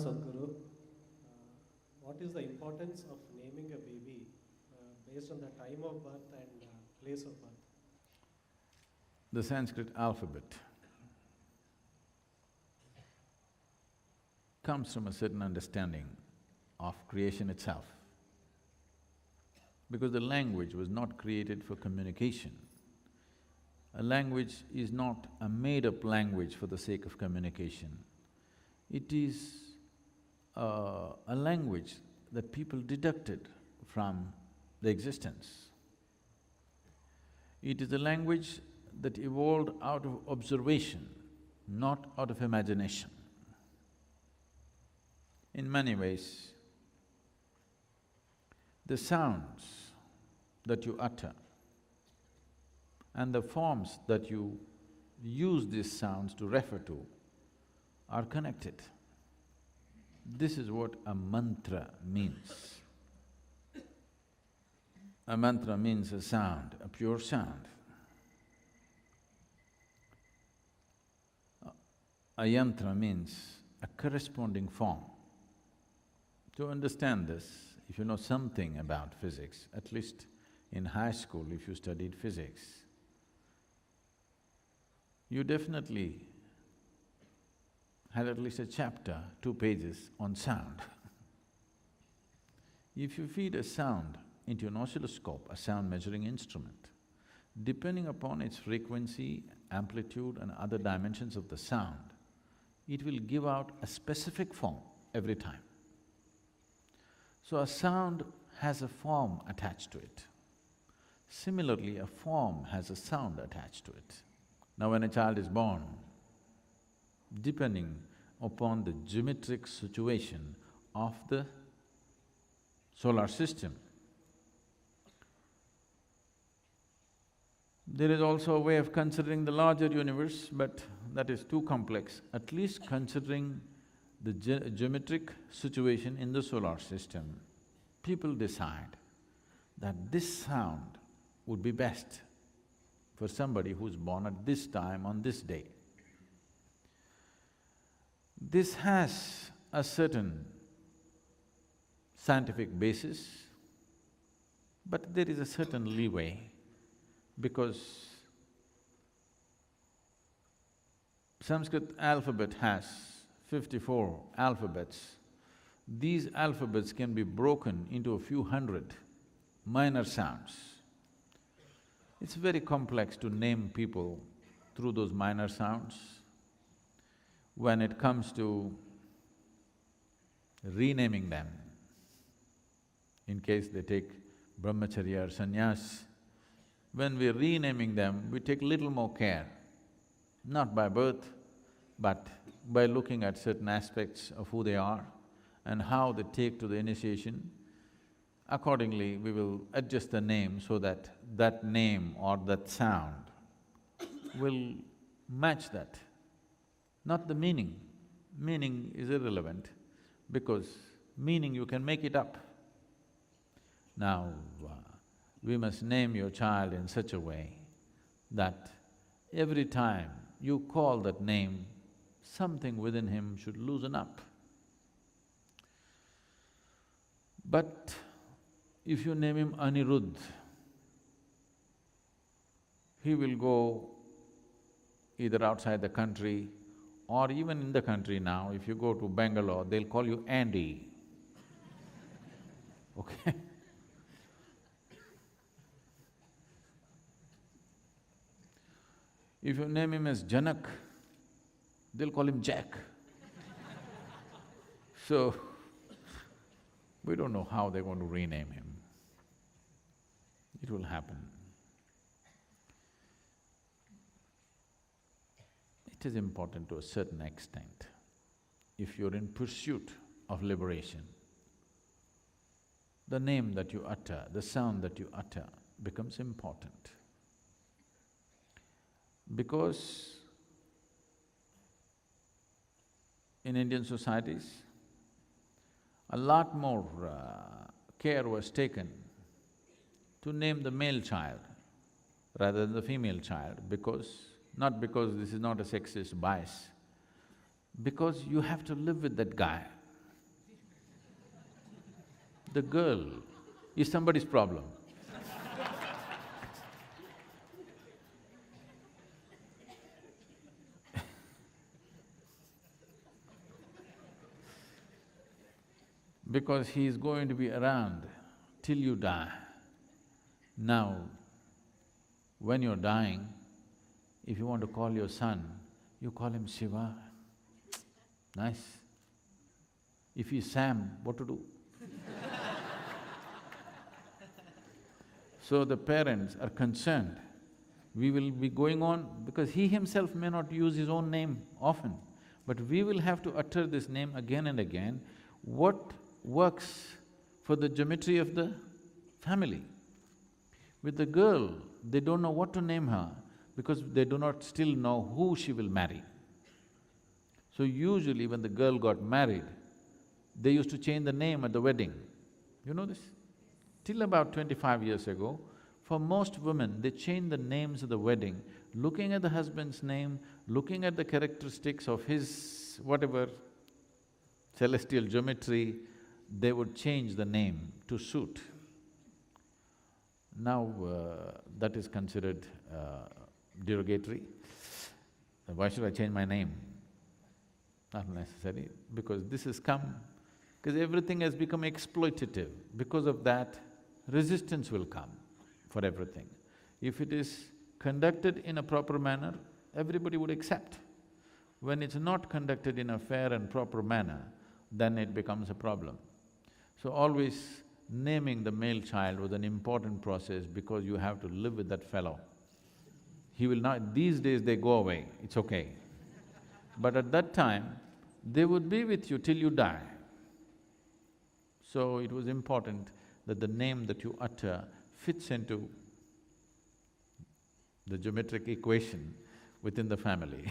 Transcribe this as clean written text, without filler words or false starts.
Sadhguru. What is the importance of naming a baby based on the time of birth and place of birth? The Sanskrit alphabet comes from a certain understanding of creation itself. Because the language was not created for communication. A language is not a made-up language for the sake of communication. It is a language that people deducted from the existence. It is a language that evolved out of observation, not out of imagination. In many ways, the sounds that you utter and the forms that you use these sounds to refer to are connected. This is what a mantra means. A mantra means a sound, a pure sound. A yantra means a corresponding form. To understand this, if you know something about physics, at least in high school if you studied physics, you definitely had at least a chapter, 2 pages on sound. If you feed a sound into an oscilloscope, a sound measuring instrument, depending upon its frequency, amplitude and other dimensions of the sound, it will give out a specific form every time. So a sound has a form attached to it. Similarly, a form has a sound attached to it. Now when a child is born, depending upon the geometric situation of the solar system, there is also a way of considering the larger universe, but that is too complex. At least considering the geometric situation in the solar system, people decide that this sound would be best for somebody who's born at this time on this day. This has a certain scientific basis, but there is a certain leeway because Sanskrit alphabet has 54 alphabets. These alphabets can be broken into a few hundred minor sounds. It's very complex to name people through those minor sounds. When it comes to renaming them, in case they take brahmacharya or sannyas, when we're renaming them, we take little more care, not by birth, but by looking at certain aspects of who they are and how they take to the initiation. Accordingly, we will adjust the name so that that name or that sound will match that, not the meaning. Meaning is irrelevant because meaning you can make it up. Now, we must name your child in such a way that every time you call that name, something within him should loosen up. But if you name him Anirudh, he will go either outside the country or even in the country now, if you go to Bangalore, they'll call you Andy, okay? If you name him as Janak, they'll call him Jack. So, we don't know how they're going to rename him. It will happen. It is important to a certain extent. If you're in pursuit of liberation, the name that you utter, the sound that you utter becomes important. Because in Indian societies, a lot more care was taken to name the male child rather than the female child not because this is not a sexist bias, because you have to live with that guy The girl is somebody's problem. Because he is going to be around till you die. Now, when you're dying, if you want to call your son, you call him Shiva. Nice. If he's Sam, what to do? So the parents are concerned. We will be going on, because he himself may not use his own name often, but we will have to utter this name again and again. What works for the geometry of the family? With the girl, they don't know what to name her because they do not still know who she will marry. So usually when the girl got married, they used to change the name at the wedding. You know this? Till about 25 years ago, for most women, they change the names at the wedding, looking at the husband's name, looking at the characteristics of his whatever celestial geometry, they would change the name to suit. Now, that is considered derogatory. Why should I change my name? Not necessary, because this has come, because everything has become exploitative. Because of that, resistance will come for everything. If it is conducted in a proper manner, everybody would accept. When it's not conducted in a fair and proper manner, then it becomes a problem. So always naming the male child was an important process because you have to live with that fellow. He will not… these days they go away, it's okay. But at that time, they would be with you till you die. So it was important that the name that you utter fits into the geometric equation within the family